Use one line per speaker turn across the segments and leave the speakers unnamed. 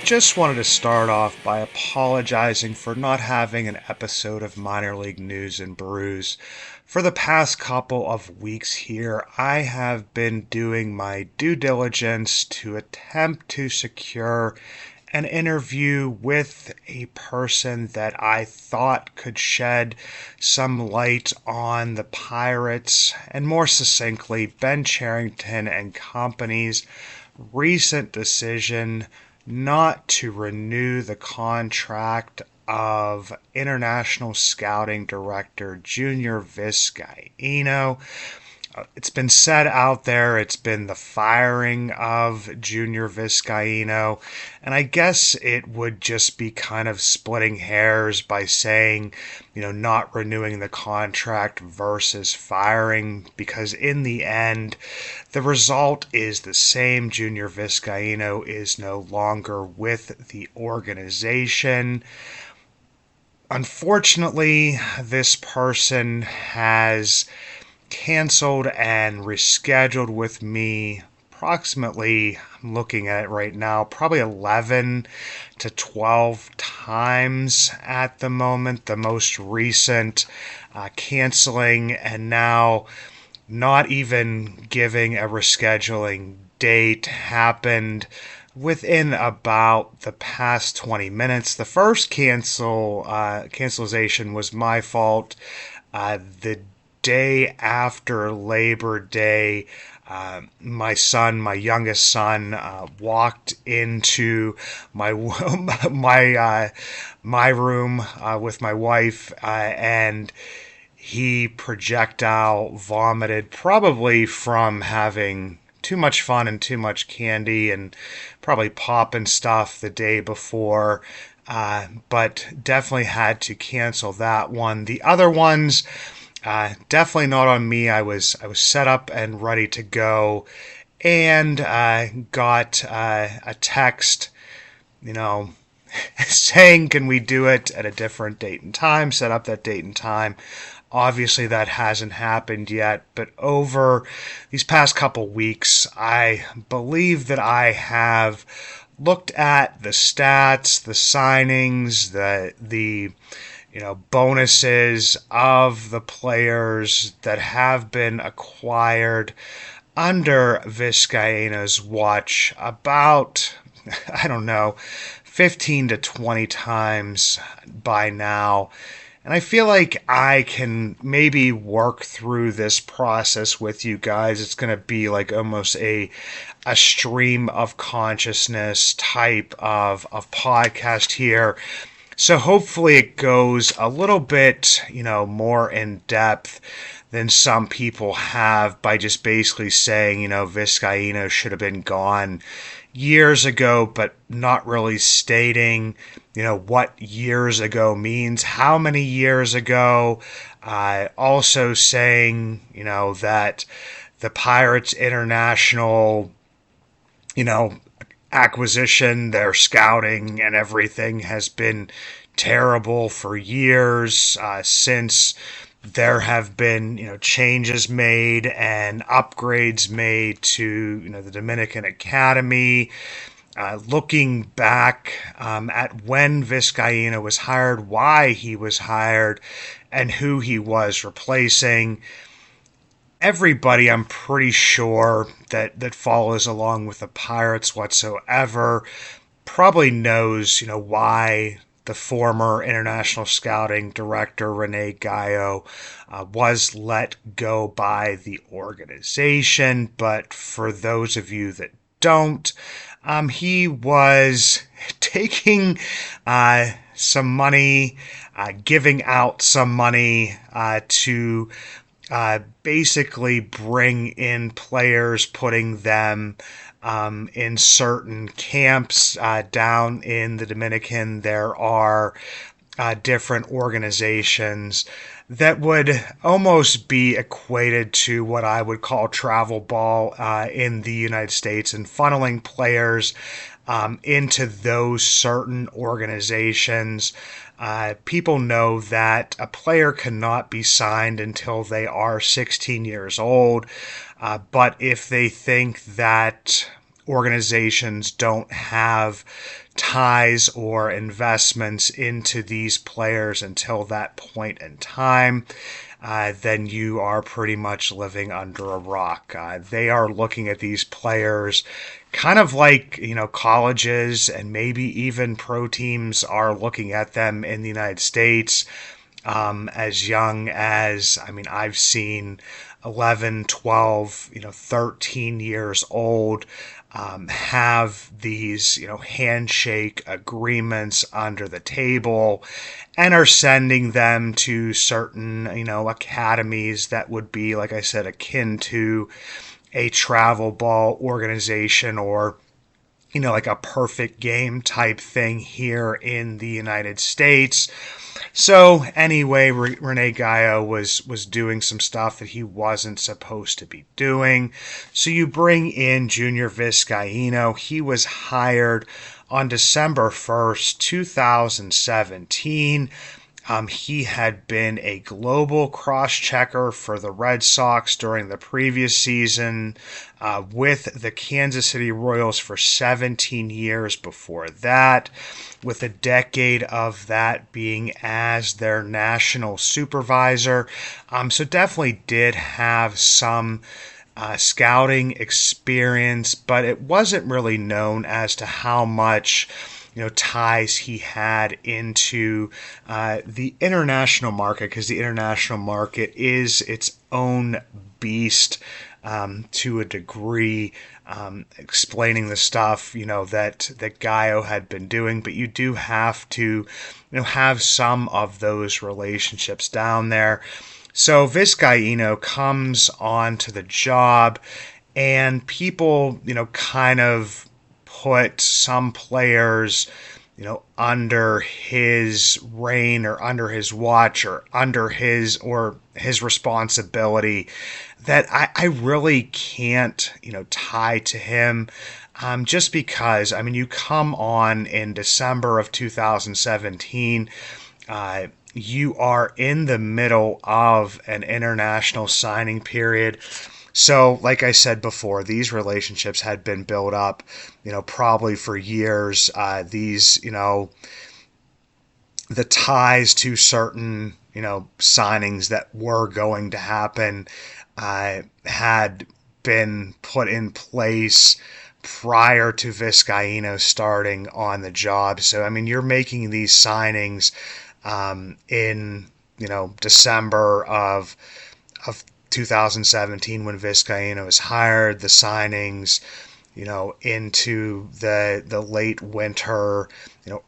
Just wanted to start off by apologizing for not having an episode of Minor League News and Brews. For the past couple of weeks here, I have been doing my due diligence to attempt to secure an interview with a person that I thought could shed some light on the Pirates, and more succinctly, Ben Cherington and company's recent decision not to renew the contract of international scouting director Junior Vizcaino. It's been said out there it's been the firing of Junior Vizcaino, and I guess it would just be kind of splitting hairs by saying, not renewing the contract versus firing, because in the end, the result is the same. Junior Vizcaino is no longer with the organization. Unfortunately, this person has canceled and rescheduled with me approximately, I'm looking at it right now, probably 11 to 12 times at the moment. The most recent canceling and now not even giving a rescheduling date happened within about the past 20 minutes. The first cancellation was my fault. The day after Labor Day, my youngest son, walked into my my room with my wife, and he projectile vomited, probably from having too much fun and too much candy, and probably popping stuff the day before. But definitely had to cancel that one. The other ones, definitely not on me. I was set up and ready to go, and got a text, saying, "Can we do it at a different date and time?" Set up that date and time. Obviously, that hasn't happened yet, but over these past couple weeks, I believe that I have looked at the stats, the signings, the bonuses of the players that have been acquired under Vizcaino's watch about, 15 to 20 times by now. And I feel like I can maybe work through this process with you guys. It's going to be like almost a stream of consciousness type of podcast here. So hopefully it goes a little bit, more in depth than some people have by just basically saying, Vizcaino should have been gone years ago, but not really stating, what years ago means, how many years ago. Also saying, that the Pirates International, acquisition, their scouting and everything has been terrible for years, since there have been, changes made and upgrades made to, the Dominican Academy. Looking back at when Vizcaino was hired, why he was hired, and who he was replacing. Everybody, I'm pretty sure, that follows along with the Pirates whatsoever probably knows, why the former international scouting director Rene Gallo was let go by the organization. But for those of you that don't, he was taking some money, giving out some money to basically bring in players, putting them in certain camps down in the Dominican. There are different organizations that would almost be equated to what I would call travel ball in the United States, and funneling players into those certain organizations. People know that a player cannot be signed until they are 16 years old, but if they think that organizations don't have ties or investments into these players until that point in time, then you are pretty much living under a rock. They are looking at these players kind of like, colleges and maybe even pro teams are looking at them in the United States, as young as, I've seen 11, 12, 13 years old, have these, handshake agreements under the table and are sending them to certain, academies that would be, like I said, akin to a travel ball organization or like a perfect game type thing here in the United States. So anyway, Rene Gaio was doing some stuff that he wasn't supposed to be doing. So you bring in Junior Vizcaino. He was hired on December 1st, 2017. He had been a global cross-checker for the Red Sox during the previous season, with the Kansas City Royals for 17 years before that, with a decade of that being as their national supervisor. So definitely did have some scouting experience, but it wasn't really known as to how much ties he had into the international market, because the international market is its own beast, to a degree, explaining the stuff that Gaio had been doing. But you do have to have some of those relationships down there. So Vizcaino comes onto the job, and people kind of put some players, under his reign or under his watch or under his responsibility that I really can't, tie to him. Just because, you come on in December of 2017, you are in the middle of an international signing period. So, like I said before, these relationships had been built up, probably for years. The ties to certain, signings that were going to happen had been put in place prior to Vizcaino starting on the job. So, you're making these signings in, December of 2017 when Vizcaino was hired, the signings, into the late winter,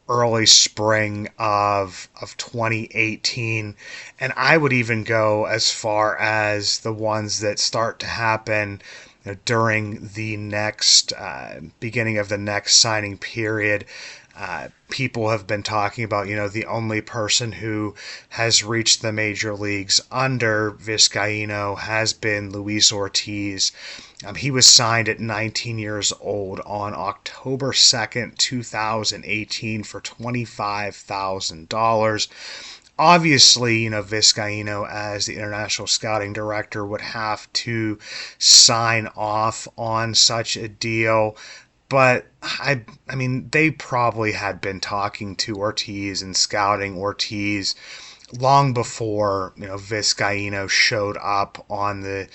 early spring of 2018. And I would even go as far as the ones that start to happen during the next beginning of the next signing period. People have been talking about, the only person who has reached the major leagues under Vizcaino has been Luis Ortiz. He was signed at 19 years old on October 2nd, 2018 for $25,000. Obviously, Vizcaino, as the international scouting director, would have to sign off on such a deal. But they probably had been talking to Ortiz and scouting Ortiz long before Vizcaino showed up on the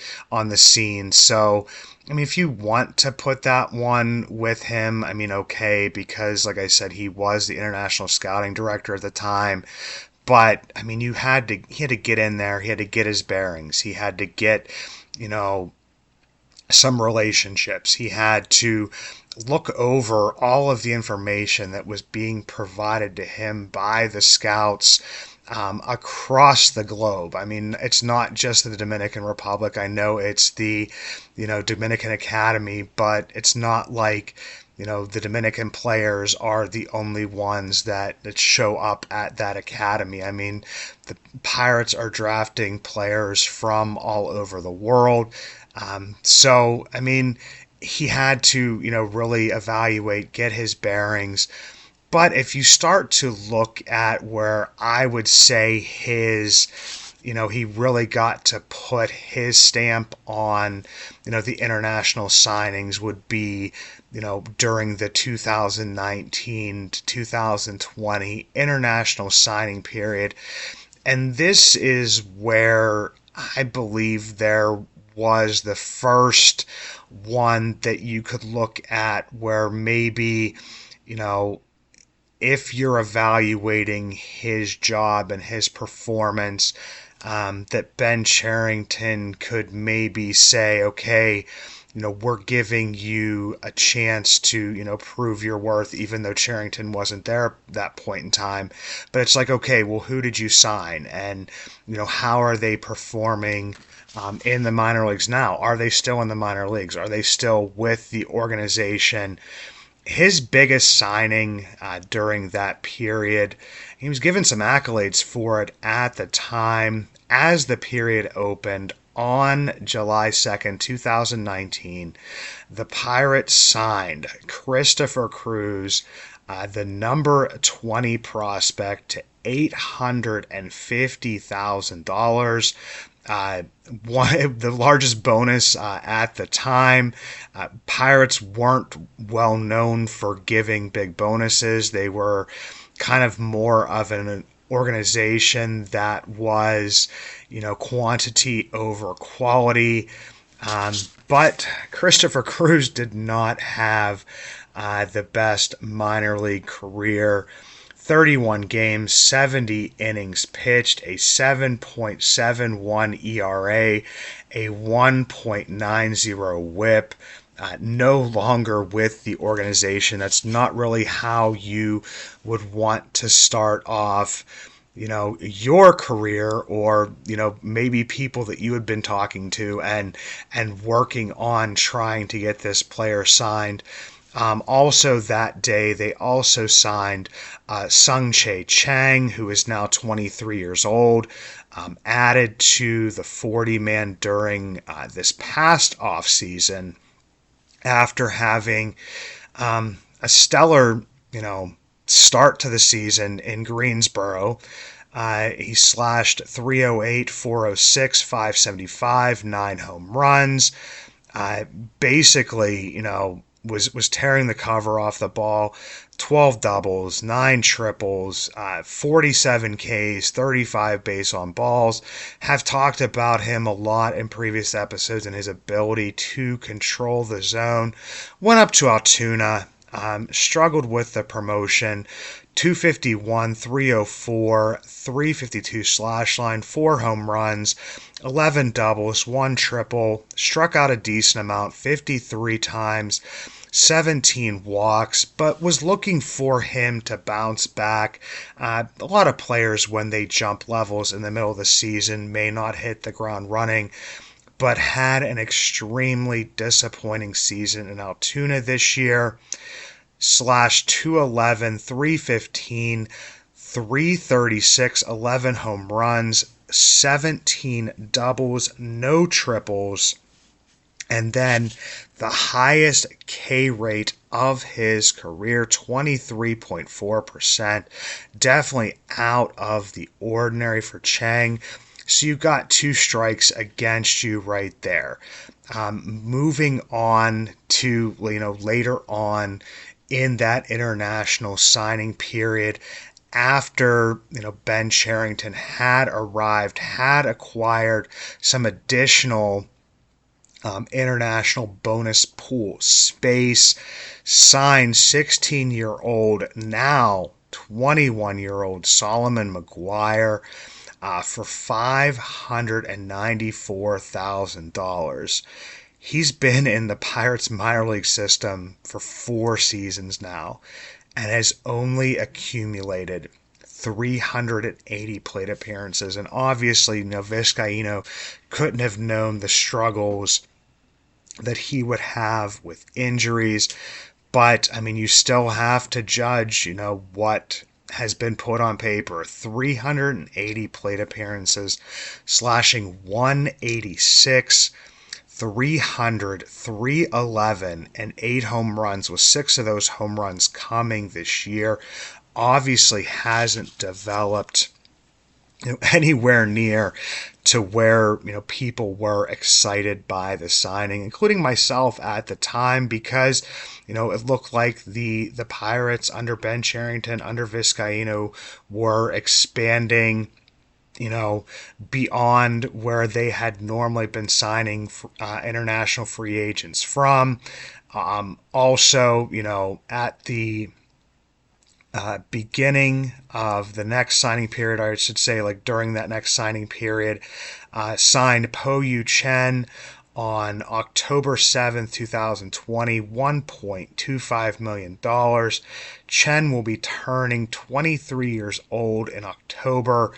scene. So if you want to put that one with him, okay, because like I said, he was the international scouting director at the time. But he had to get in there. He had to get his bearings. He had to get some relationships. He had to look over all of the information that was being provided to him by the scouts across the globe. It's not just the Dominican Republic. I know it's the, Dominican Academy, but it's not like, the Dominican players are the only ones that show up at that academy. The Pirates are drafting players from all over the world. So, he had to, really evaluate, get his bearings. But if you start to look at where I would say his he really got to put his stamp on, the international signings would be, during the 2019 to 2020 international signing period. And this is where I believe there was the first one that you could look at where maybe, you know, if you're evaluating his job and his performance, that Ben Cherington could maybe say, okay, we're giving you a chance to, prove your worth, even though Cherington wasn't there at that point in time. But it's like, okay, well, who did you sign? And, how are they performing in the minor leagues now? Are they still in the minor leagues? Are they still with the organization? His biggest signing during that period, he was given some accolades for it at the time as the period opened on July 2nd, 2019. The Pirates signed Christopher Cruz, the number 20 prospect, to $850,000. The largest bonus at the time. Pirates weren't well known for giving big bonuses. They were kind of more of an organization that was, quantity over quality. But Christopher Cruz did not have the best minor league career. 31 games, 70 innings pitched, a 7.71 ERA, a 1.90 whip. No longer with the organization. That's not really how you would want to start off, your career, or, maybe people that you had been talking to and working on trying to get this player signed. Also that day, they also signed Sung-Chae Chang, who is now 23 years old, added to the 40-man during this past offseason after having a stellar, start to the season in Greensboro. He slashed 308, 406, 575, 9 home runs. Basically, was tearing the cover off the ball. 12 doubles, 9 triples, 47 Ks, 35 base on balls. Have talked about him a lot in previous episodes and his ability to control the zone. Went up to Altoona, struggled with the promotion. 251, 304, 352 slash line, 4 home runs, 11 doubles, 1 triple, struck out a decent amount, 53 times, 17 walks, but was looking for him to bounce back. A lot of players, when they jump levels in the middle of the season, may not hit the ground running, but had an extremely disappointing season in Altoona this year. Slash 211, 315, 336, 11 home runs, 17 doubles, no triples, and then the highest K rate of his career, 23.4%. Definitely out of the ordinary for Chang. So you got 2 strikes against you right there. Moving on to, later on in that international signing period, after Ben Cherington had arrived, had acquired some additional international bonus pool space, signed 16-year-old, now 21-year-old Solomon McGuire for $594,000. He's been in the Pirates minor league system for 4 seasons now and has only accumulated 380 plate appearances. And obviously, Vizcaino couldn't have known the struggles that he would have with injuries. But, you still have to judge, what has been put on paper. 380 plate appearances, slashing 186, 300, 311, and 8 home runs, with 6 of those home runs coming this year. Obviously hasn't developed anywhere near to where people were excited by the signing, including myself at the time, because it looked like the Pirates under Ben Cherington, under Vizcaino, were expanding beyond where they had normally been signing international free agents from. Also, at the beginning of the next signing period, I should say, like during that next signing period, signed Po Yu Chen on October 7th, 2020, $1.25 million. Chen will be turning 23 years old in October.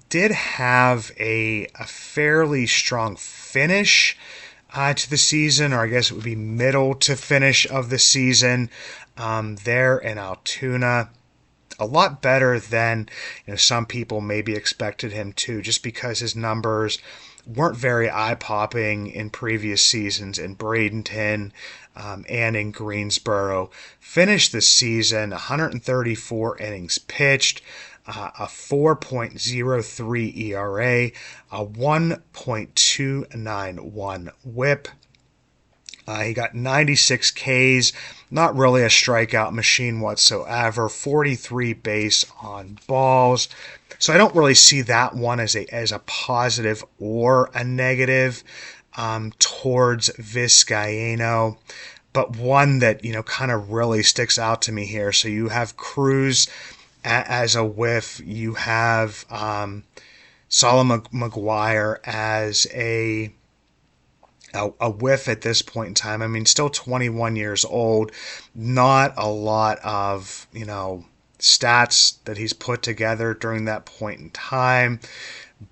Did have a fairly strong finish to the season, or I guess it would be middle to finish of the season there in Altoona. A lot better than some people maybe expected him to, just because his numbers weren't very eye-popping in previous seasons in Bradenton and in Greensboro. Finished the season 134 innings pitched, a 4.03 ERA, a 1.291 whip. He got 96 Ks, not really a strikeout machine whatsoever, 43 base on balls. So I don't really see that one as a positive or a negative towards Vizcaino, but one that kind of really sticks out to me here. So you have Cruz as a whiff, you have Solomon McGuire as a whiff at this point in time. I mean, still 21 years old, not a lot of, stats that he's put together during that point in time.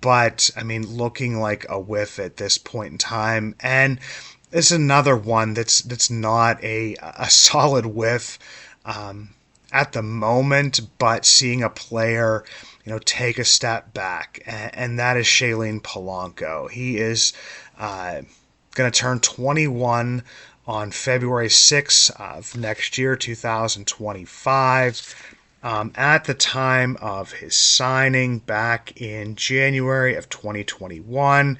But, I mean, looking like a whiff at this point in time. And it's another one that's not a solid whiff at the moment, but seeing a player, take a step back. And that is Shailen Polanco. He is going to turn 21 on February 6th of next year, 2025. At the time of his signing back in January of 2021,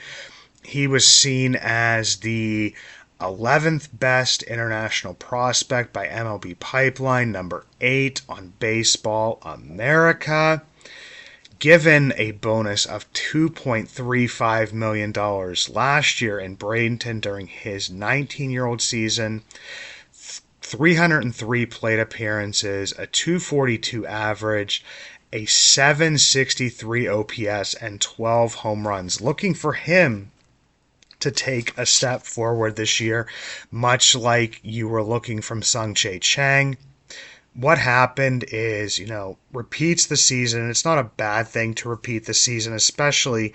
he was seen as the 11th best international prospect by MLB Pipeline, number 8 on Baseball America. Given a bonus of $2.35 million last year in Bradenton during his 19-year-old season, 303 plate appearances, a 242 average, a 763 OPS, and 12 home runs. Looking for him to take a step forward this year, much like you were looking from Sung-Jae Chang. What happened is, repeats the season. It's not a bad thing to repeat the season, especially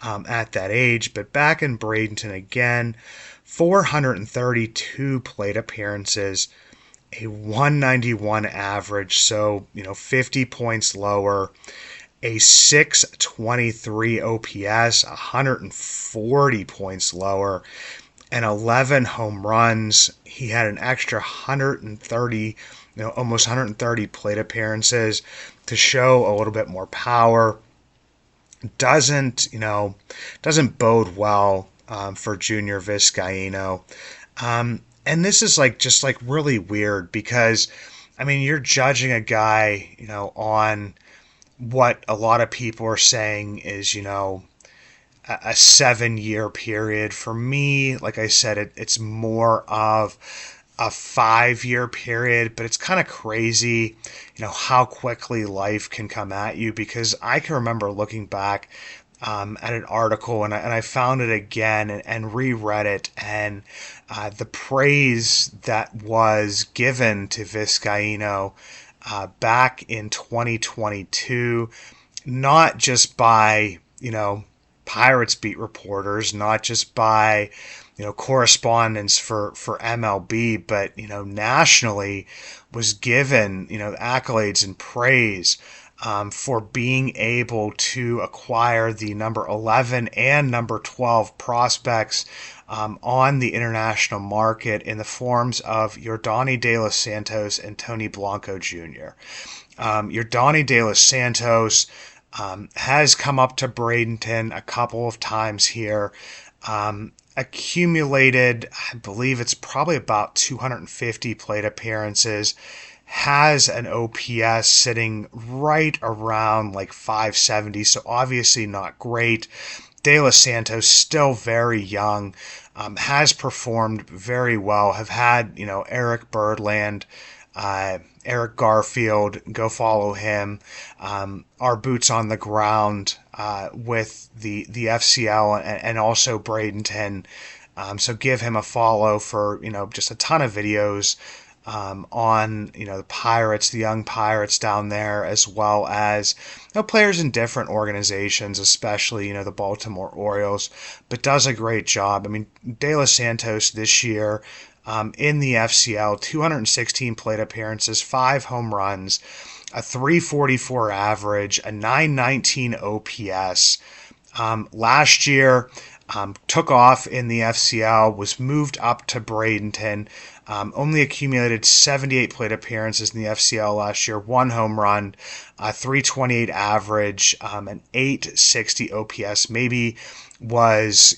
at that age. But back in Bradenton again, 432 plate appearances, a 191 average, so, 50 points lower, a 623 OPS, 140 points lower, and 11 home runs. He had an extra 130 almost 130 plate appearances to show a little bit more power. Doesn't bode well for Junior Vizcaino. And this is just really weird because, I mean, you're judging a guy, on what a lot of people are saying is, a 7-year period. For me, like I said, it's more of a 5-year period, but it's kind of crazy, how quickly life can come at you, because I can remember looking back at an article and I found it again and reread it, and the praise that was given to Vizcaino back in 2022, not just by, Pirates beat reporters, not just by correspondence for MLB, but nationally was given accolades and praise for being able to acquire the number 11 and number 12 prospects on the international market in the forms of Yordany De Los Santos and Tony Blanco Jr. Yordany De Los Santos, has come up to Bradenton a couple of times here. Accumulated, I believe it's probably about 250 plate appearances, has an OPS sitting right around like 570, so obviously not great. De Los Santos still very young, has performed very well. Have had Eric Birdland, Eric Garfield, go follow him. Our boots on the ground with the FCL and also Bradenton. So give him a follow for just a ton of videos on the Pirates, the young Pirates down there, as well as players in different organizations, especially the Baltimore Orioles. But does a great job. I mean, De Los Santos this year in the FCL, 216 plate appearances, 5 home runs, a 344 average, a 919 OPS. Last year, took off in the FCL, was moved up to Bradenton, only accumulated 78 plate appearances in the FCL last year, 1 home run, a 328 average, an 860 OPS. Maybe was,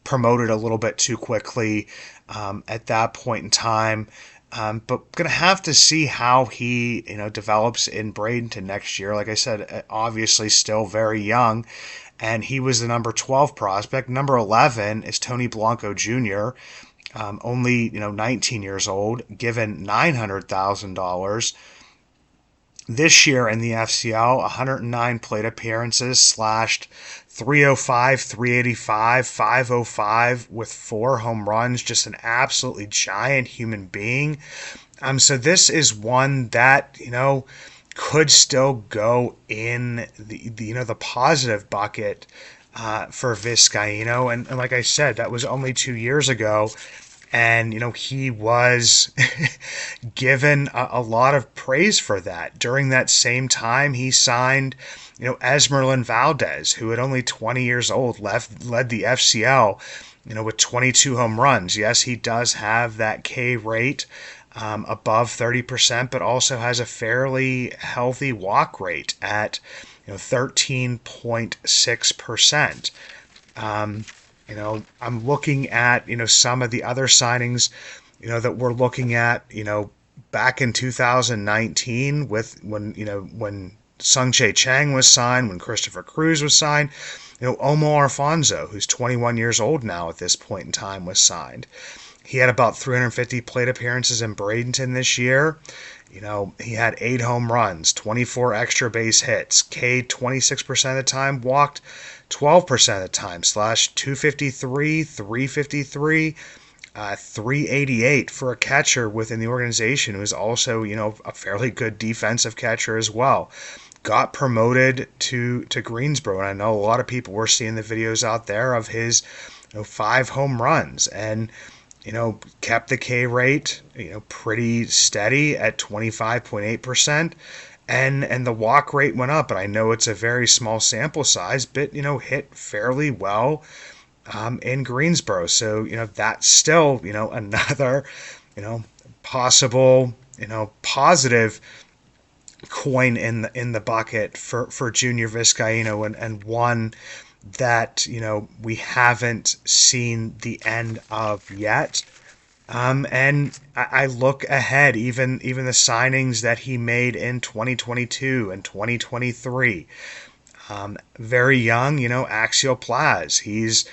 promoted a little bit too quickly at that point in time. But going to have to see how he, develops in Bradenton next year. Like I said, obviously still very young. And he was the number 12 prospect. Number 11 is Tony Blanco Jr., only 19 years old, given $900,000. This year in the FCL, 109 plate appearances, slashed 305, 385, 505 with 4 home runs. Just an absolutely giant human being. So this is one that could still go in the positive bucket for Vizcaino. And like I said, that was only 2 years ago. And, he was given a lot of praise for that. During that same time, he signed, Esmeralyn Valdez, who at only 20 years old led the FCL, with 22 home runs. Yes, he does have that K rate above 30%, but also has a fairly healthy walk rate at 13.6%. I'm looking at some of the other signings that we're looking at back in 2019 with when Sung-Chae Chang was signed, when Christopher Cruz was signed. Omar Alfonso, who's 21 years old now at this point in time, was signed. He had about 350 plate appearances in Bradenton this year. He had 8 home runs, 24 extra base hits, K'd 26% of the time, walked 12% of the time, slash 253, 353, 388 for a catcher within the organization who is also, a fairly good defensive catcher as well. Got promoted to Greensboro, and I know a lot of people were seeing the videos out there of his 5 home runs, and kept the K rate, pretty steady at 25.8%. And the walk rate went up. And I know it's a very small sample size, but, hit fairly well in Greensboro. So, that's still, another, possible, positive coin in the bucket for Junior Vizcaino, and one that we haven't seen the end of yet. And I look ahead, even the signings that he made in 2022 and 2023. Very young, Axial Plaz. He's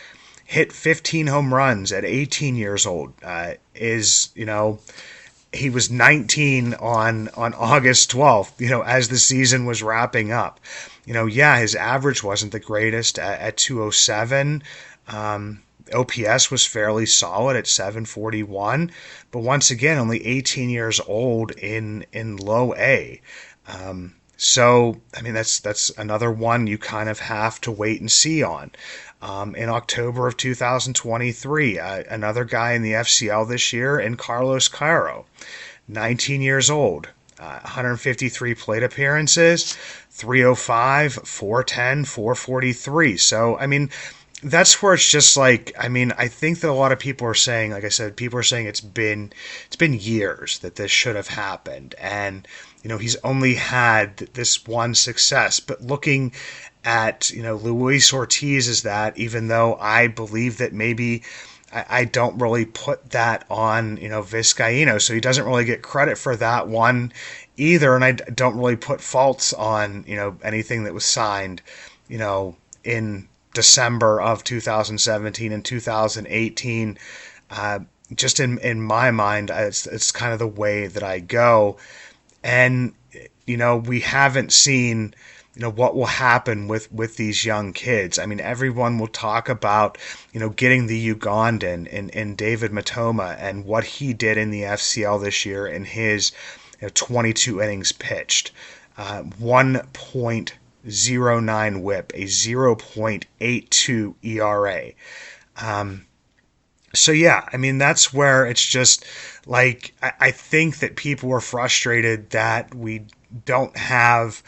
hit 15 home runs at 18 years old. He was 19 on August 12th, as the season was wrapping up. His average wasn't the greatest at 207. OPS was fairly solid at 741, but once again, only 18 years old in low A. So, I mean, that's another one you kind of have to wait and see on. In October of 2023, another guy in the FCL this year, and Carlos Cairo, 19 years old, 153 plate appearances, 305, 410, 443. So, I mean, that's where it's just like, I mean, I think that a lot of people are saying, like I said, people are saying it's been years that this should have happened, and he's only had this one success. But looking at Luis Ortiz is that, even though I believe that maybe I don't really put that on Vizcaino, so he doesn't really get credit for that one either, and I don't really put faults on anything that was signed in December of 2017 and 2018. Just in my mind, it's kind of the way that I go. And, we haven't seen, what will happen with these young kids. I mean, everyone will talk about, getting the Ugandan in David Matoma and what he did in the FCL this year in his 22 innings pitched. 1.09 whip, a 0.82 ERA. So yeah, I mean, that's where it's just like, I think that people were frustrated that we don't have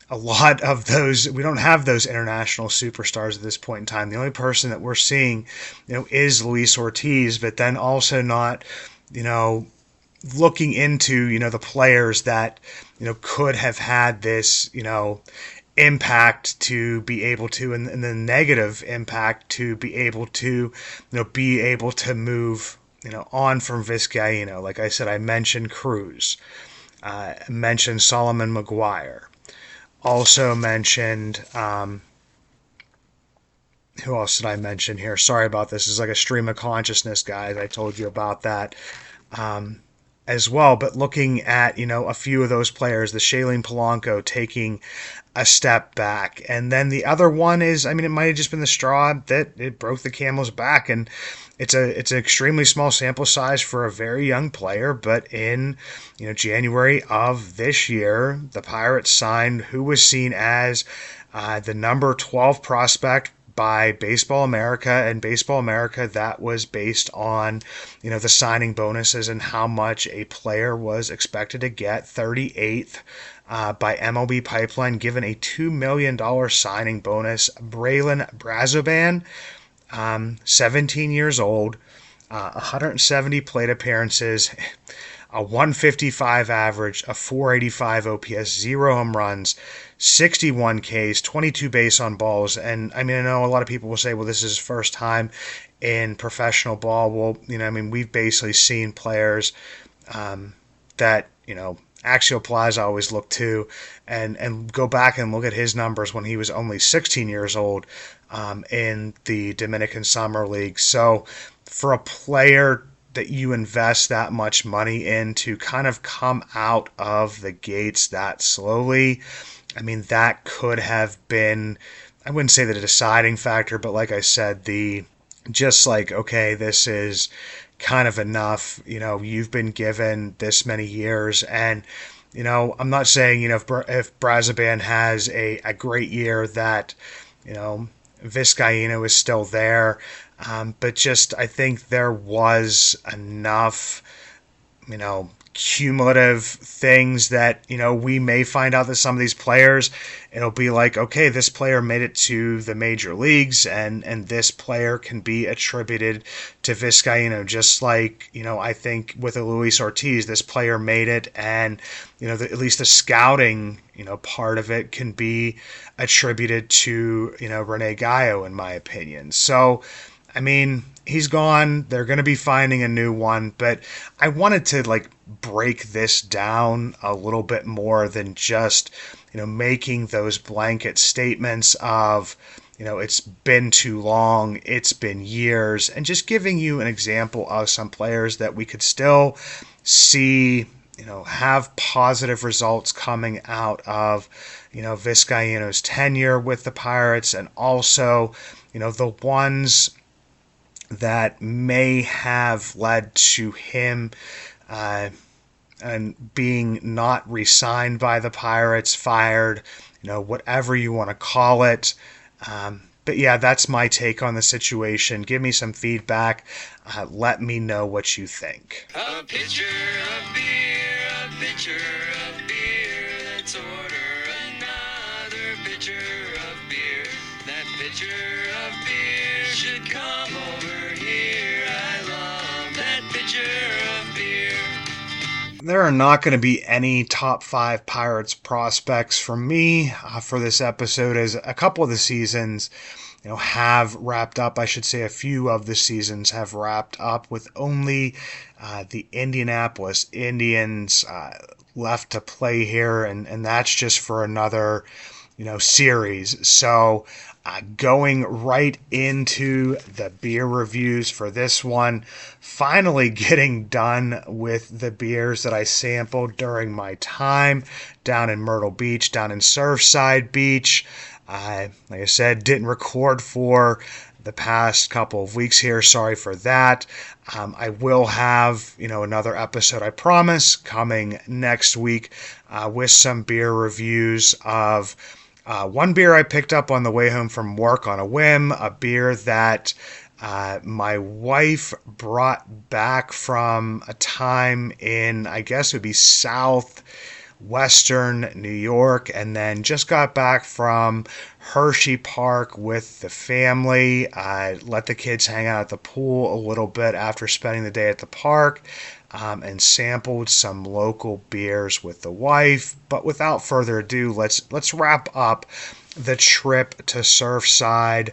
a lot of those. We don't have those international superstars at this point in time. The only person that we're seeing, is Luis Ortiz, but then also not, looking into, the players that, could have had this, impact to be able to, and the negative impact to be able to, move, on from Vizcaino. Like I said, I mentioned Cruz, mentioned Solomon McGuire, also mentioned, who else did I mention here? Sorry about this. It's like a stream of consciousness, guys. I told you about that. As well, but looking at, a few of those players, the Shailene Polanco taking a step back. And then the other one is, I mean, it might have just been the straw that it broke the camel's back. And it's an extremely small sample size for a very young player, but in, January of this year, the Pirates signed who was seen as the number 12 prospect by Baseball America, and Baseball America, that was based on, the signing bonuses and how much a player was expected to get. 38th by MLB Pipeline, given a $2 million signing bonus. Braylon Brazoban, 17 years old, 170 plate appearances, a 155 average, a 485 OPS, 0 home runs, 61 Ks, 22 base on balls. And I mean, I know a lot of people will say, well, this is his first time in professional ball. Well, I mean, we've basically seen players that, Axial Plaza always look to, and go back and look at his numbers when he was only 16 years old in the Dominican Summer League. So for a player that you invest that much money in to kind of come out of the gates that slowly, I mean, that could have been, I wouldn't say the deciding factor, but like I said, just like, okay, this is kind of enough. You've been given this many years, and I'm not saying if Brazoban has a great year that Vizcaino is still there, but just I think there was enough cumulative things that we may find out that some of these players, it'll be like, okay, this player made it to the major leagues, and this player can be attributed to Vizcaino, just like I think with a Luis Ortiz, this player made it, and at least the scouting part of it can be attributed to Rene Gallo, in my opinion. So I mean, he's gone. They're going to be finding a new one, but I wanted to break this down a little bit more than just, making those blanket statements of, it's been too long, it's been years, and just giving you an example of some players that we could still see, have positive results coming out of, Vizcaino's tenure with the Pirates, and also, the ones that may have led to him and being not re-signed by the Pirates, fired, whatever you want to call it. But yeah, that's my take on the situation. Give me some feedback. Let me know what you think.
A pitcher of beer, a pitcher of beer. Let's order another pitcher of beer. That pitcher of beer should come over here. I love that pitcher of beer.
There are not going to be any top 5 Pirates prospects from me for this episode, as a couple of the seasons have wrapped up. I should say a few of the seasons have wrapped up with only the Indianapolis Indians left to play here, and that's just for another series. So going right into the beer reviews for this one, finally getting done with the beers that I sampled during my time down in Myrtle Beach, down in Surfside Beach. Like I said, didn't record for the past couple of weeks here. Sorry for that. I will have, another episode, I promise, coming next week with some beer reviews of one beer I picked up on the way home from work on a whim, a beer that my wife brought back from a time in, I guess it would be southwestern New York, and then just got back from Hershey Park with the family. I let the kids hang out at the pool a little bit after spending the day at the park. And sampled some local beers with the wife. But without further ado, let's wrap up the trip to Surfside,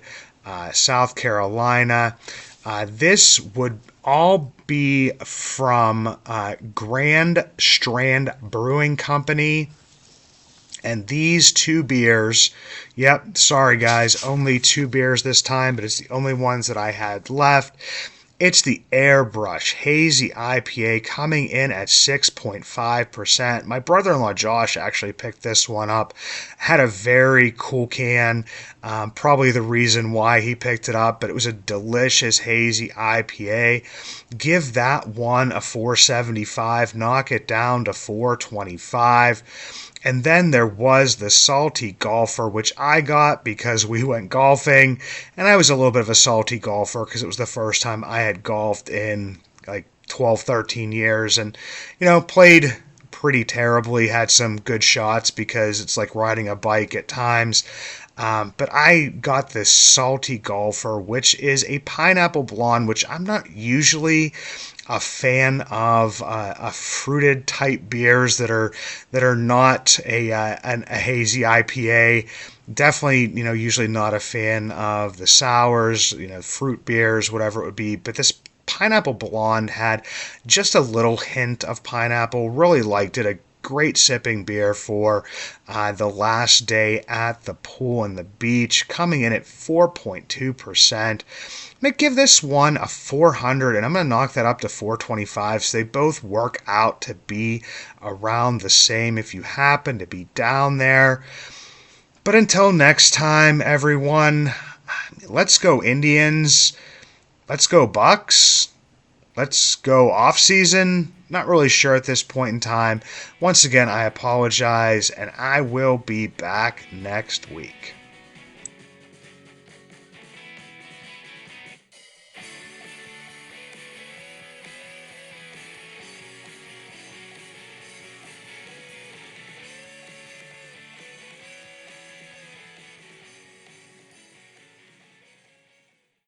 South Carolina. This would all be from Grand Strand Brewing Company. And these 2 beers, yep, sorry guys, only 2 beers this time, but it's the only ones that I had left. It's the Airbrush Hazy IPA coming in at 6.5%. My brother-in-law Josh actually picked this one up. Had a very cool can. Probably the reason why he picked it up, but it was a delicious hazy IPA. Give that one a 4.75. Knock it down to 4.25. And then there was the Salty Golfer, which I got because we went golfing, and I was a little bit of a salty golfer because it was the first time I had golfed in like 12, 13 years, and, played pretty terribly, had some good shots because it's like riding a bike at times. But I got this Salty Golfer, which is a pineapple blonde, which I'm not usually a fan of fruited type beers that are not a hazy IPA. Definitely, usually not a fan of the sours, fruit beers, whatever it would be. But this pineapple blonde had just a little hint of pineapple. Really liked it. A great sipping beer for the last day at the pool and the beach, coming in at 4.2%. I'm going to give this one a 400, and I'm going to knock that up to 425, so they both work out to be around the same if you happen to be down there. But until next time, everyone, let's go Indians, let's go Bucks, let's go off-season. Not really sure at this point in time. Once again, I apologize, and I will be back next week.